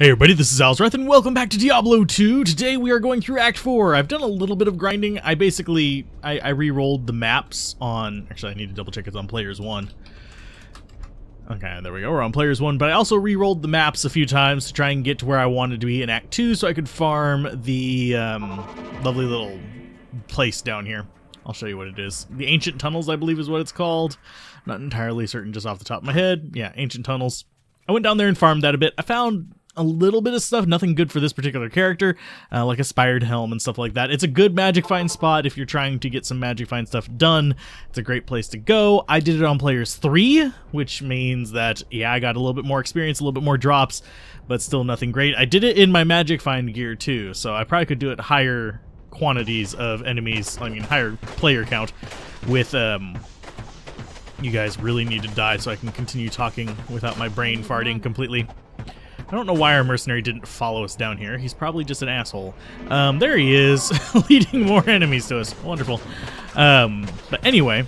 Hey everybody, this is Alzorath and welcome back to Diablo 2. Today we are going through Act 4. I've done a little bit of grinding. I re-rolled the maps on... Actually, I need to double check it's on Players 1. Okay, there we go, we're on Players 1. But I also re-rolled the maps a few times to try and get to where I wanted to be in Act 2 so I could farm the lovely little place down here. I'll show you what it is. The Ancient Tunnels, I believe is what it's called. Not entirely certain just off the top of my head. Yeah, Ancient Tunnels. I went down there and farmed that a bit. I found a little bit of stuff, nothing good for this particular character, like a Spired Helm and stuff like that. It's a good magic find spot if you're trying to get some magic find stuff done. It's a great place to go. I did it on Players 3, which means that, yeah, I got a little bit more experience, a little bit more drops, but still nothing great. I did it in my magic find gear too, so I probably could do it higher quantities of enemies, I mean higher player count, with, you guys really need to die so I can continue talking without my brain farting completely. I don't know why our mercenary didn't follow us down here. He's probably just an asshole. There he is, leading more enemies to us. Wonderful. But anyway,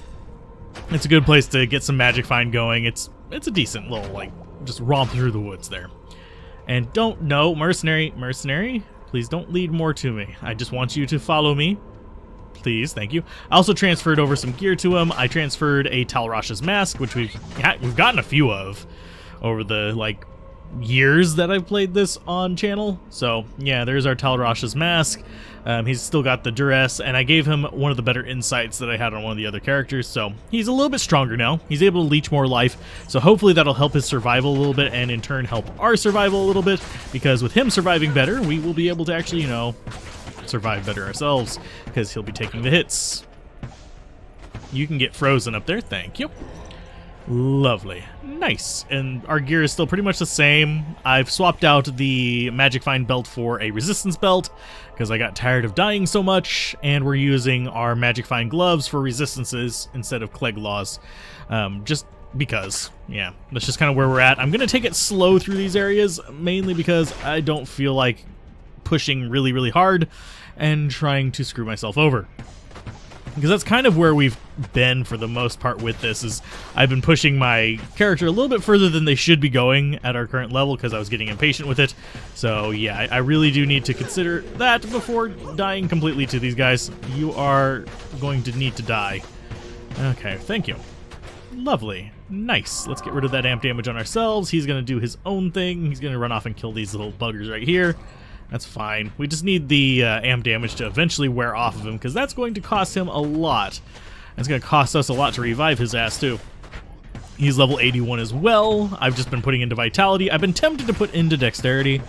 it's a good place to get some magic find going. It's a decent little, like, just romp through the woods there. And mercenary, please don't lead more to me. I just want you to follow me. Please, thank you. I also transferred over some gear to him. I transferred a Talrash's mask, which we've gotten a few of over the, like, years that I've played this on channel. So yeah, there's our Talrash's mask. He's still got the duress, and I gave him one of the better insights that I had on one of the other characters, so he's a little bit stronger now. He's able to leech more life, so hopefully that'll help his survival a little bit, and in turn help our survival a little bit, because with him surviving better, we will be able to actually, you know, survive better ourselves, because he'll be taking the hits. You can get frozen up there, thank you. Lovely. Nice. And our gear is still pretty much the same. I've swapped out the Magic Find belt for a resistance belt because I got tired of dying so much, and we're using our Magic Find gloves for resistances instead of Clegg Laws. Just because, yeah, that's just kind of where we're at. I'm going to take it slow through these areas, mainly because I don't feel like pushing really, really hard and trying to screw myself over. Because that's kind of where we've been for the most part with this, is I've been pushing my character a little bit further than they should be going at our current level because I was getting impatient with it. So yeah, I really do need to consider that before dying completely to these guys. You are going to need to die. Okay, thank you. Lovely. Nice. Let's get rid of that amp damage on ourselves. He's going to do his own thing. He's going to run off and kill these little buggers right here. That's fine. We just need the amp damage to eventually wear off of him, because that's going to cost him a lot. And it's going to cost us a lot to revive his ass, too. He's level 81 as well. I've just been putting into Vitality. I've been tempted to put into Dexterity,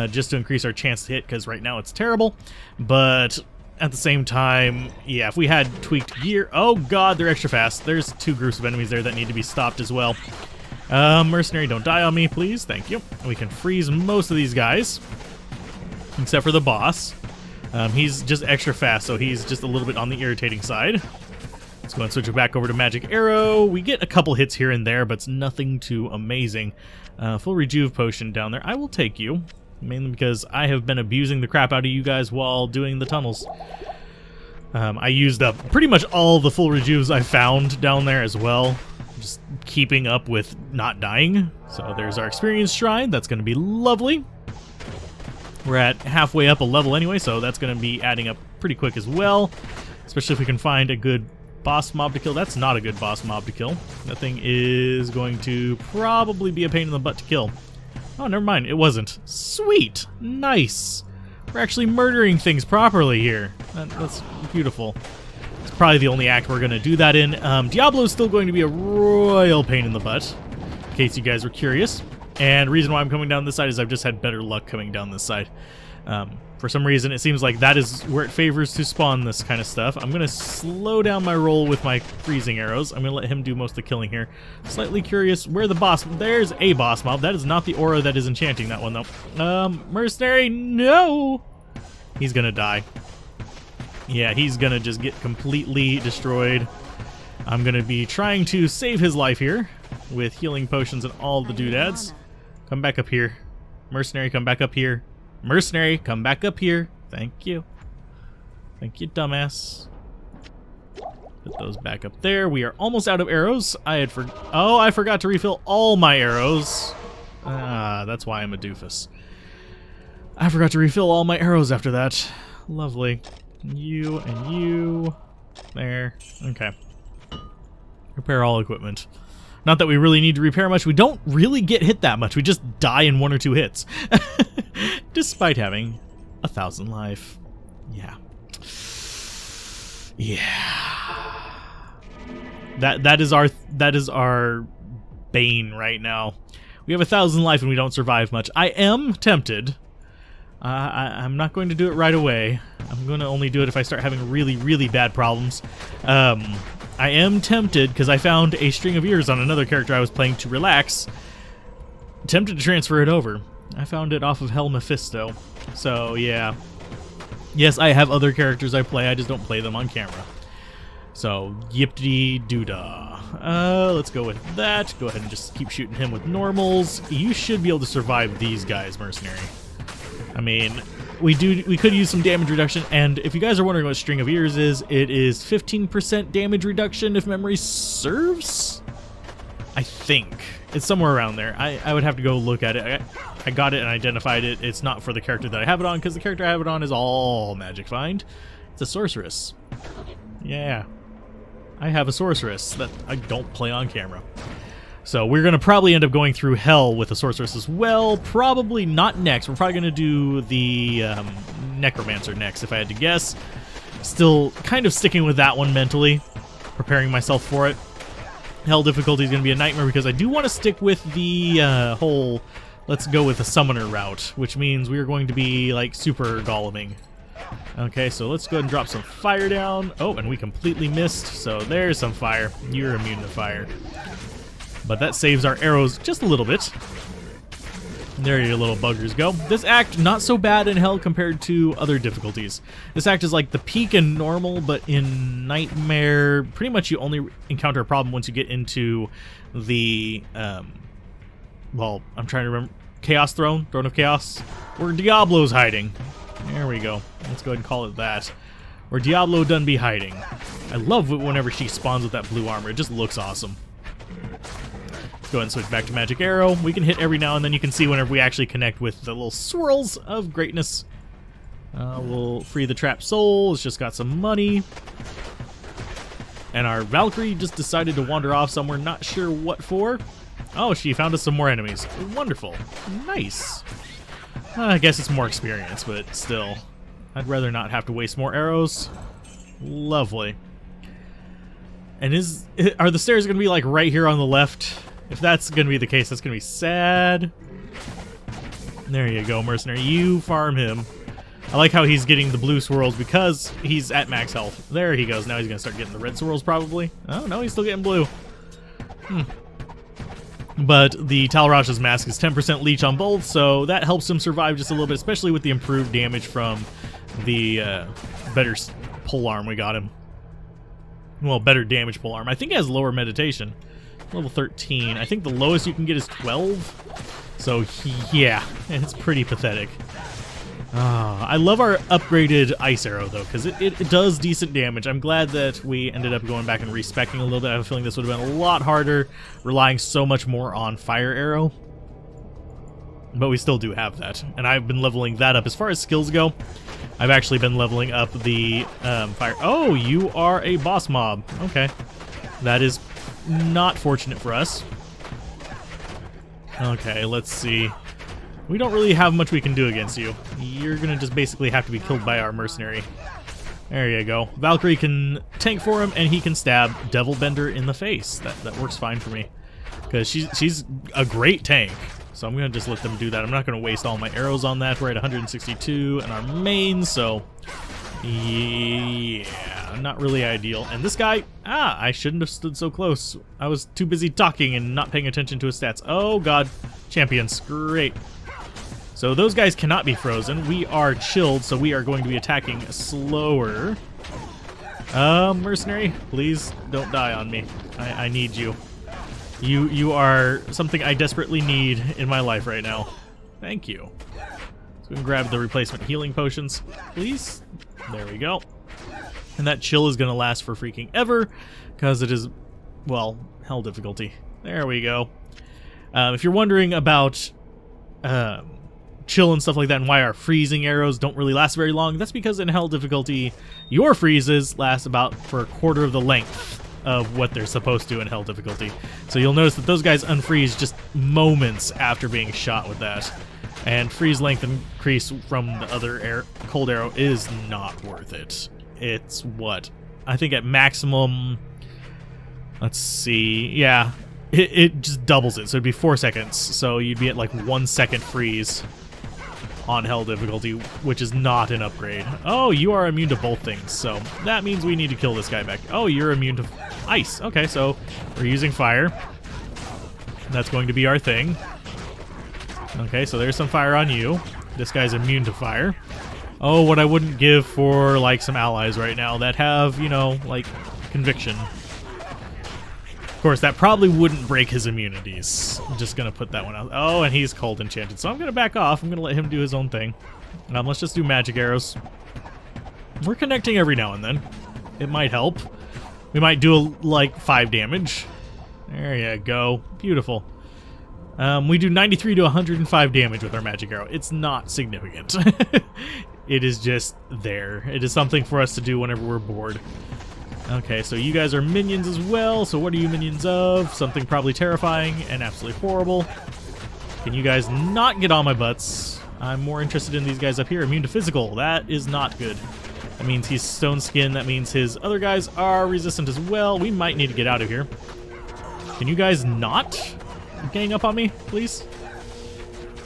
just to increase our chance to hit, because right now it's terrible. But at the same time, yeah, if we had tweaked gear... Oh, God, they're extra fast. There's two groups of enemies there that need to be stopped as well. Mercenary, don't die on me, please. Thank you. We can freeze most of these guys, except for the boss. He's just extra fast, so he's just a little bit on the irritating side. Let's go and switch it back over to Magic Arrow. We get a couple hits here and there, but it's nothing too amazing. Full Rejuve Potion down there. I will take you, mainly because I have been abusing the crap out of you guys while doing the tunnels. I used up pretty much all the full Rejuves I found down there as well, just keeping up with not dying. So there's our Experience Shrine. That's going to be lovely. We're at halfway up a level anyway, so that's going to be adding up pretty quick as well. Especially if we can find a good boss mob to kill. That's not a good boss mob to kill. That thing is going to probably be a pain in the butt to kill. Oh, never mind. It wasn't. Sweet. Nice. We're actually murdering things properly here. That's beautiful. It's probably the only act we're going to do that in. Diablo is still going to be a royal pain in the butt, in case you guys were curious. And the reason why I'm coming down this side is I've just had better luck coming down this side. For some reason, it seems like that is where it favors to spawn this kind of stuff. I'm going to slow down my roll with my freezing arrows. I'm going to let him do most of the killing here. Slightly curious where the boss... There's a boss mob. That is not the aura that is enchanting that one, though. Mercenary, no! He's going to die. Yeah, he's going to just get completely destroyed. I'm going to be trying to save his life here with healing potions and all the doodads. Come back up here. Mercenary, come back up here. Mercenary, come back up here. Thank you. Thank you, dumbass. Put those back up there. We are almost out of arrows. I forgot to refill all my arrows. Ah, that's why I'm a doofus. I forgot to refill all my arrows after that. Lovely. You and you. There. Okay. Repair all equipment. Not that we really need to repair much. We don't really get hit that much. We just die in 1 or 2 hits. Despite having 1,000 life. Yeah. Yeah. That is our bane right now. We have 1,000 life and we don't survive much. I am tempted. I'm not going to do it right away. I'm going to only do it if I start having really, really bad problems. I am tempted, because I found a string of ears on another character I was playing to relax. Tempted to transfer it over. I found it off of Hell Mephisto. So, yeah. Yes, I have other characters I play, I just don't play them on camera. So, yip-de-doo-dah. Let's go with that. Go ahead and just keep shooting him with normals. You should be able to survive these guys, Mercenary. I mean, we could use some damage reduction, and if you guys are wondering what String of Ears is, it is 15% damage reduction if memory serves? I think. It's somewhere around there. I would have to go look at it. I got it and identified it. It's not for the character that I have it on, because the character I have it on is all Magic Find. It's a Sorceress. Yeah. I have a Sorceress that I don't play on camera. So we're going to probably end up going through Hell with a Sorceress as well. Probably not next. We're probably going to do the Necromancer next, if I had to guess. Still kind of sticking with that one mentally. Preparing myself for it. Hell difficulty is going to be a nightmare because I do want to stick with the whole let's go with the Summoner route, which means we're going to be like super goleming. Okay, so let's go ahead and drop some fire down. Oh, and we completely missed, so there's some fire. You're immune to fire. But that saves our arrows just a little bit. There your little buggers go. This act, not so bad in Hell compared to other difficulties. This act is like the peak in normal, but in Nightmare, pretty much you only encounter a problem once you get into the, well, I'm trying to remember, Chaos Throne? Throne of Chaos? Where Diablo's hiding. There we go. Let's go ahead and call it that. Where Diablo done be hiding. I love it whenever she spawns with that blue armor. It just looks awesome. Go ahead and switch back to Magic Arrow. We can hit every now and then. You can see whenever we actually connect with the little swirls of greatness. We'll free the trapped soul. It's just got some money. And our Valkyrie just decided to wander off somewhere, not sure what for. Oh, she found us some more enemies. Wonderful. Nice. I guess it's more experience, but still. I'd rather not have to waste more arrows. Lovely. And are the stairs going to be like right here on the left? If that's going to be the case, that's going to be sad. There you go, Mercenary. You farm him. I like how he's getting the blue swirls because he's at max health. There he goes. Now he's going to start getting the red swirls probably. Oh, no, he's still getting blue. But the Talrash's mask is 10% leech on both, so that helps him survive just a little bit, especially with the improved damage from the better polearm we got him. Well, better damage polearm. I think he has lower meditation. Level 13. I think the lowest you can get is 12. So, yeah, it's pretty pathetic. I love our upgraded ice arrow, though, because it does decent damage. I'm glad that we ended up going back and respecking a little bit. I have a feeling this would have been a lot harder, relying so much more on fire arrow. But we still do have that, and I've been leveling that up. As far as skills go, I've actually been leveling up the fire. Oh, you are a boss mob. Okay. That is not fortunate for us. Okay, let's see. We don't really have much we can do against you. You're gonna just basically have to be killed by our mercenary. There you go. Valkyrie can tank for him, and he can stab Devil Bender in the face. That works fine for me. Because she's a great tank. So I'm going to just let them do that. I'm not going to waste all my arrows on that. We're at 162 in our main, so yeah, not really ideal. And this guy, I shouldn't have stood so close. I was too busy talking and not paying attention to his stats. Oh god, champions, great. So those guys cannot be frozen. We are chilled, so we are going to be attacking slower. Mercenary, please don't die on me. I need you. You are something I desperately need in my life right now. Thank you. So we can grab the replacement healing potions, please. There we go. And that chill is going to last for freaking ever, because it is, well, hell difficulty. There we go. If you're wondering about chill and stuff like that and why our freezing arrows don't really last very long, that's because in hell difficulty, your freezes last about for a quarter of the length of what they're supposed to in hell difficulty. So you'll notice that those guys unfreeze just moments after being shot with that. And freeze length increase from the other cold arrow is not worth it. It's what? I think at maximum, let's see, yeah, it just doubles it. So it'd be 4 seconds. So you'd be at like 1 second freeze on hell difficulty, which is not an upgrade. Oh, you are immune to both things. So that means we need to kill this guy back. Oh, you're immune to ice. Okay, so we're using fire. That's going to be our thing. Okay, so there's some fire on you. This guy's immune to fire. Oh, what I wouldn't give for, like, some allies right now that have, you know, like, conviction. Of course, that probably wouldn't break his immunities. I'm just gonna put that one out. Oh, and he's cold enchanted, so I'm gonna back off. I'm gonna let him do his own thing. Let's just do magic arrows. We're connecting every now and then. It might help. We might do, like, 5 damage. There you go. Beautiful. We do 93 to 105 damage with our magic arrow. It's not significant. It is just there. It is something for us to do whenever we're bored. Okay, so you guys are minions as well. So what are you minions of? Something probably terrifying and absolutely horrible. Can you guys not get on my butts? I'm more interested in these guys up here. Immune to physical. That is not good. That means he's stone skin. That means his other guys are resistant as well. We might need to get out of here. Can you guys not gang up on me, please?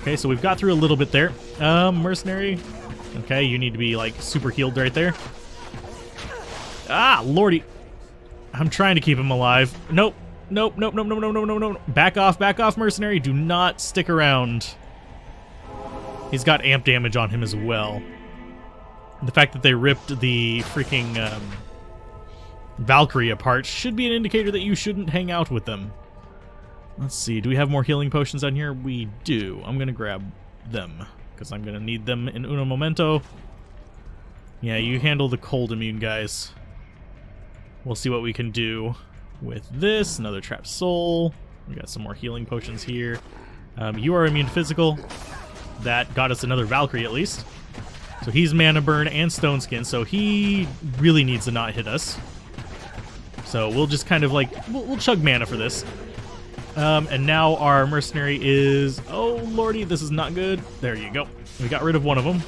Okay, so we've got through a little bit there. Mercenary. Okay, you need to be, like, super healed right there. Ah, lordy. I'm trying to keep him alive. Nope. Nope, nope, nope, nope, nope, nope, nope, nope. Back off, mercenary. Do not stick around. He's got amp damage on him as well. The fact that they ripped the freaking Valkyrie apart should be an indicator that you shouldn't hang out with them. Let's see, do we have more healing potions on here? We do. I'm going to grab them, because I'm going to need them in uno momento. Yeah, you handle the cold immune guys. We'll see what we can do with this. Another trapped soul. We got some more healing potions here. You are immune to physical. That got us another Valkyrie at least. So he's mana burn and stone skin, so he really needs to not hit us. So we'll just kind of like, we'll chug mana for this. And now our mercenary is... Oh, lordy, this is not good. There you go. We got rid of one of them.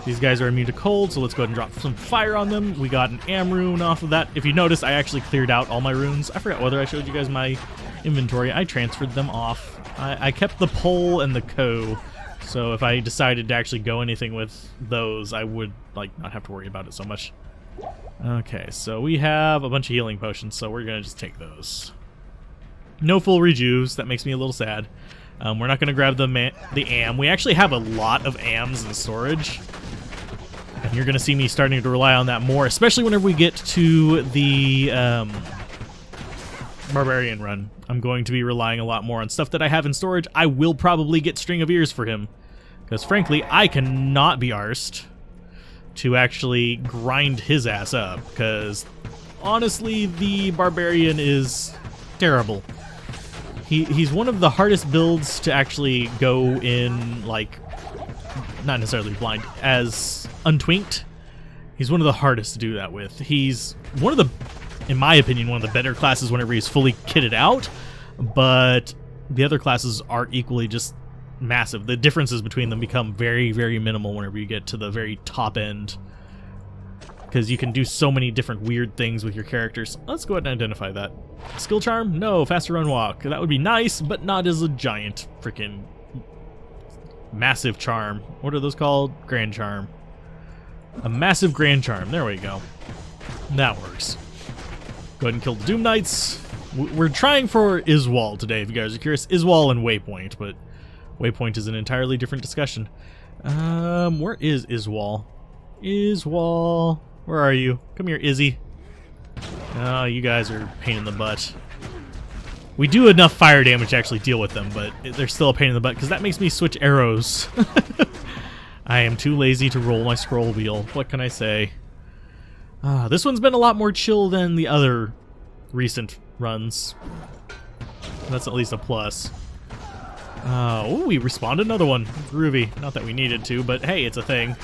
These guys are immune to cold, so let's go ahead and drop some fire on them. We got an am rune off of that. If you notice, I actually cleared out all my runes. I forgot whether I showed you guys my inventory. I transferred them off. I kept the pole and the co, so if I decided to actually go anything with those, I would like not have to worry about it so much. Okay, so we have a bunch of healing potions, so we're going to just take those. No full rejuves. That makes me a little sad. We're not going to grab the am. We actually have a lot of ams in storage. And you're going to see me starting to rely on that more, especially whenever we get to the Barbarian run. I'm going to be relying a lot more on stuff that I have in storage. I will probably get String of Ears for him. Because frankly, I cannot be arsed to actually grind his ass up. Because honestly, the Barbarian is terrible. He's one of the hardest builds to actually go in, like, not necessarily blind, as untwinked. He's one of the hardest to do that with. He's one of the, in my opinion, one of the better classes whenever he's fully kitted out, but the other classes are equally just massive. The differences between them become very, very minimal whenever you get to the very top end, because you can do so many different weird things with your characters. Let's go ahead and identify that. Skill charm? No. Faster run walk. That would be nice, but not as a giant freaking massive charm. What are those called? Grand charm. A massive grand charm. There we go. That works. Go ahead and kill the Doom Knights. We're trying for Iswal today, if you guys are curious. Iswal and Waypoint, but Waypoint is an entirely different discussion. Where is Iswal? Iswal. Where are you? Come here, Izzy. Oh, you guys are a pain in the butt. We do enough fire damage to actually deal with them, but they're still a pain in the butt, because that makes me switch arrows. I am too lazy to roll my scroll wheel. What can I say? This one's been a lot more chill than the other recent runs. That's at least a plus. Oh, we respawned another one. Groovy. Not that we needed to, but hey, it's a thing.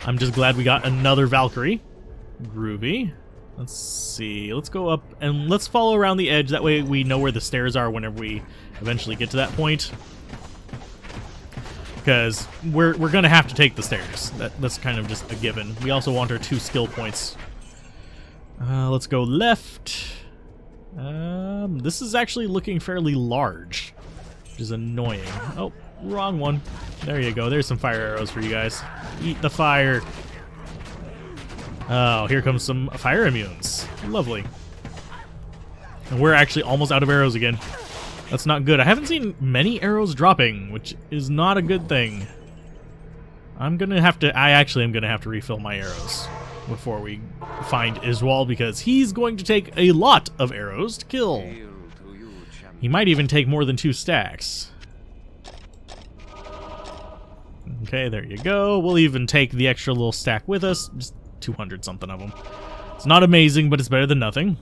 I'm just glad we got another Valkyrie. Groovy. Let's see. Let's go up and let's follow around the edge. That way we know where the stairs are whenever we eventually get to that point. Because we're going to have to take the stairs. That's kind of just a given. We also want our 2 skill points. Let's go left. This is actually looking fairly large, which is annoying. Oh, wrong one. There you go. There's some fire arrows for you guys. Eat the fire. Oh, here comes some fire immunes. Lovely. And we're actually almost out of arrows again. That's not good. I haven't seen many arrows dropping, which is not a good thing. I actually am gonna have to refill my arrows before we find Iswal, because he's going to take a lot of arrows to kill. He might even take more than 2 stacks. Okay, there you go. We'll even take the extra little stack with us. Just 200 something of them. It's not amazing, but it's better than nothing.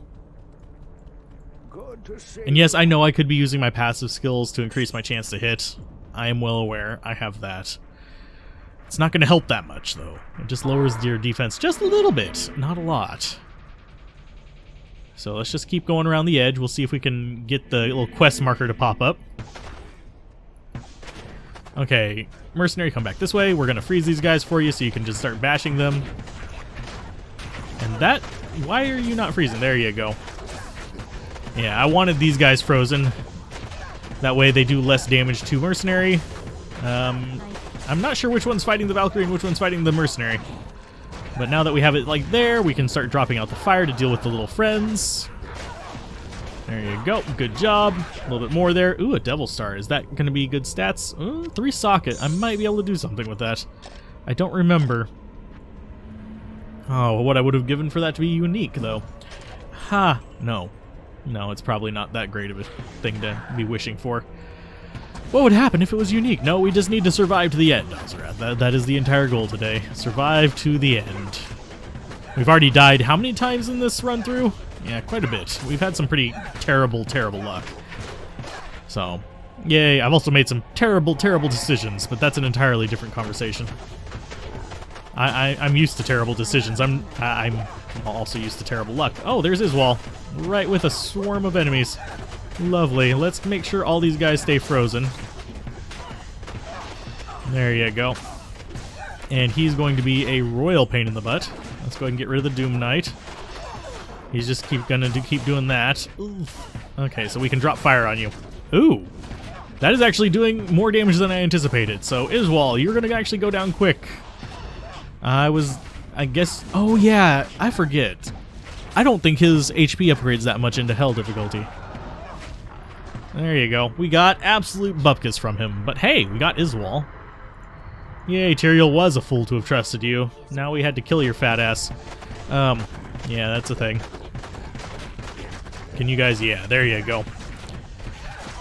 And yes, I know I could be using my passive skills to increase my chance to hit. I am well aware. I have that. It's not going to help that much, though. It just lowers your defense just a little bit, not a lot. So let's just keep going around the edge. We'll see if we can get the little quest marker to pop up. Okay, mercenary, come back this way. We're going to freeze these guys for you so you can just start bashing them. And that... Why are you not freezing? There you go. Yeah, I wanted these guys frozen. That way they do less damage to mercenary. I'm not sure which one's fighting the Valkyrie and which one's fighting the mercenary. But now that we have it like there, we can start dropping out the fire to deal with the little friends. There you go. Good job. A little bit more there. Ooh, a Devil Star. Is that going to be good stats? Ooh, 3 socket. I might be able to do something with that. I don't remember. Oh, what I would have given for that to be unique, though. Ha! No. No, it's probably not that great of a thing to be wishing for. What would happen if it was unique? No, we just need to survive to the end, Alzorath. That is the entire goal today. Survive to the end. We've already died how many times in this run through? Yeah, quite a bit. We've had some pretty terrible, terrible luck. So, yay. I've also made some terrible, terrible decisions, but that's an entirely different conversation. I'm used to terrible decisions. I'm also used to terrible luck. Oh, there's Iswal. Right with a swarm of enemies. Lovely. Let's make sure all these guys stay frozen. There you go. And he's going to be a royal pain in the butt. Let's go ahead and get rid of the Doom Knight. He's just keep doing that. Oof. Okay, so we can drop fire on you. Ooh. That is actually doing more damage than I anticipated. So, Iswal, you're going to actually go down quick. I guess... Oh, yeah. I forget. I don't think his HP upgrades that much into hell difficulty. There you go. We got absolute bupkis from him. But hey, we got Iswal. Yay, Tyrael was a fool to have trusted you. Now we had to kill your fat ass. Yeah, that's a thing. Can you guys... Yeah, there you go.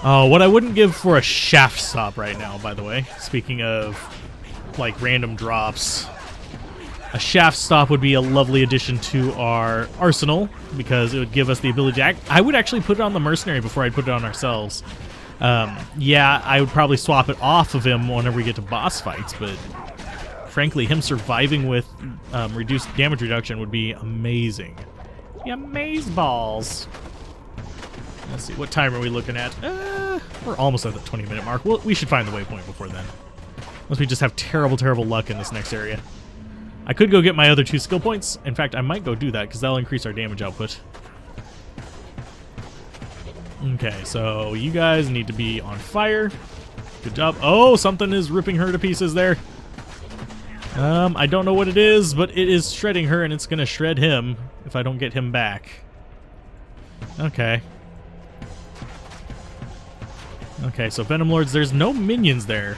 Oh, what I wouldn't give for a shaft stop right now, by the way. Speaking of, like, random drops. A shaft stop would be a lovely addition to our arsenal, because it would give us the ability to act. I would actually put it on the mercenary before I'd put it on ourselves. Yeah, I would probably swap it off of him whenever we get to boss fights, but frankly, him surviving with reduced damage reduction would be amazing. Yeah, amaze balls. Let's see, what time are we looking at? We're almost at the 20-minute mark. We should find the waypoint before then. Unless we just have terrible, terrible luck in this next area. I could go get my other 2 skill points. In fact, I might go do that, because that'll increase our damage output. Okay, so you guys need to be on fire. Good job. Oh, something is ripping her to pieces there. I don't know what it is, but it is shredding her, and it's going to shred him if I don't get him back. Okay. Okay, so Venom Lords, there's no minions there.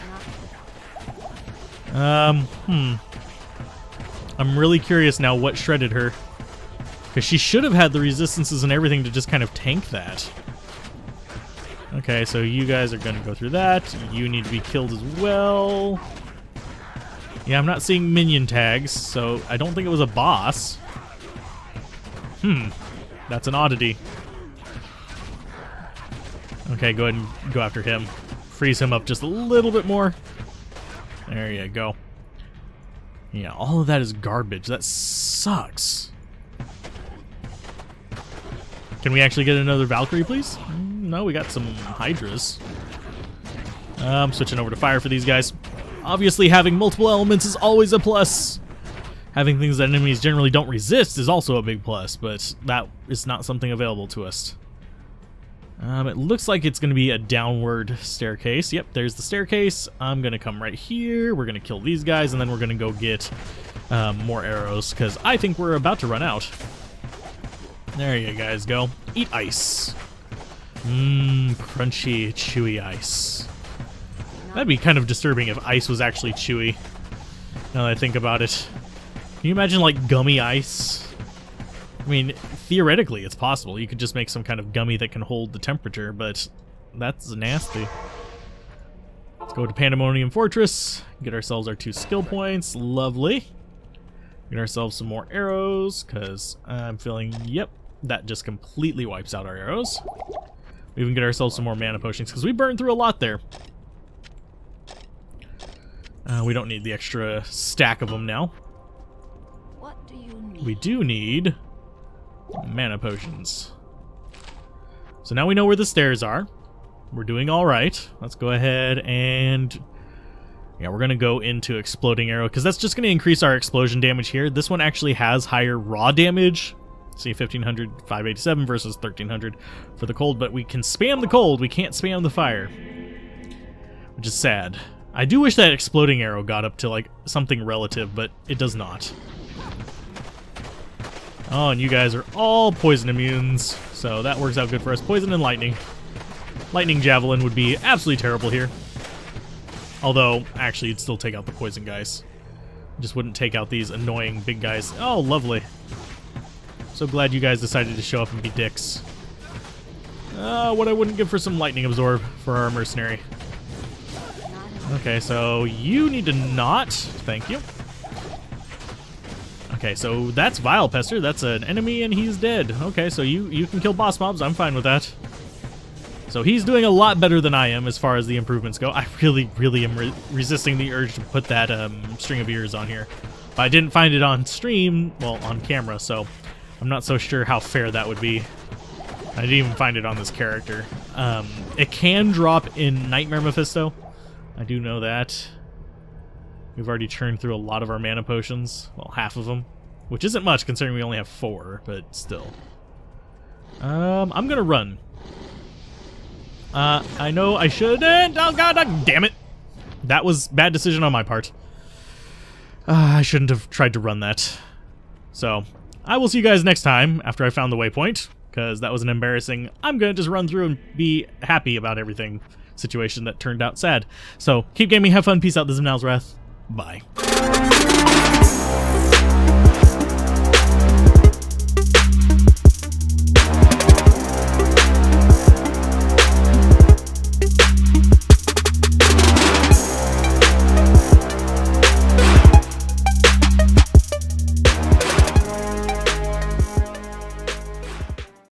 I'm really curious now what shredded her. Because she should have had the resistances and everything to just kind of tank that. Okay, so you guys are going to go through that. You need to be killed as well. Yeah, I'm not seeing minion tags, so I don't think it was a boss. That's an oddity. Okay, go ahead and go after him. freeze him up just a little bit more. There you go. Yeah, all of that is garbage. That sucks. Can we actually get another Valkyrie, please? No, we got some Hydras. I'm switching over to fire for these guys. Obviously, having multiple elements is always a plus. Having things that enemies generally don't resist is also a big plus, but that is not something available to us. It looks like it's going to be a downward staircase. Yep, there's the staircase. I'm going to come right here. We're going to kill these guys, and then we're going to go get more arrows, because I think we're about to run out. There you guys go. Eat ice. Crunchy, chewy ice. That'd be kind of disturbing if ice was actually chewy, now that I think about it. Can you imagine, like, gummy ice? I mean, theoretically, it's possible. You could just make some kind of gummy that can hold the temperature, but that's nasty. Let's go to Pandemonium Fortress, get ourselves our 2 skill points. Lovely. Get ourselves some more arrows, because I'm feeling, yep, that just completely wipes out our arrows. We even get ourselves some more mana potions, because we burned through a lot there. We don't need the extra stack of them now. What do you need? We do need mana potions. So now we know where the stairs are. We're doing all right. Let's go ahead and... yeah, we're going to go into Exploding Arrow, because that's just going to increase our explosion damage here. This one actually has higher raw damage. See, 1500, 587 versus 1300 for the cold, but we can spam the cold. We can't spam the fire, which is sad. I do wish that Exploding Arrow got up to, like, something relative, but it does not. Oh, and you guys are all poison immunes, so that works out good for us. Poison and lightning. Lightning Javelin would be absolutely terrible here. Although, actually, you'd still take out the poison guys. Just wouldn't take out these annoying big guys. Oh, lovely. So glad you guys decided to show up and be dicks. What I wouldn't give for some lightning absorb for our mercenary. Okay, so you need to not. Thank you. Okay, so that's Vile Pester. That's an enemy and he's dead. Okay, so you can kill boss mobs. I'm fine with that. So he's doing a lot better than I am as far as the improvements go. I really am resisting the urge to put that string of ears on here. But I didn't find it on stream, well, on camera, so I'm not so sure how fair that would be. I didn't even find it on this character. It can drop in Nightmare Mephisto. I do know that. We've already churned through a lot of our mana potions. Well, half of them. Which isn't much considering we only have 4, but still. I'm gonna run. I know I shouldn't. Oh god, damn it. That was bad decision on my part. I shouldn't have tried to run that. So, I will see you guys next time after I found the waypoint, because that was an embarrassing, I'm gonna just run through and be happy about everything situation that turned out sad. So, keep gaming, have fun, peace out, this is Alzorath. Bye.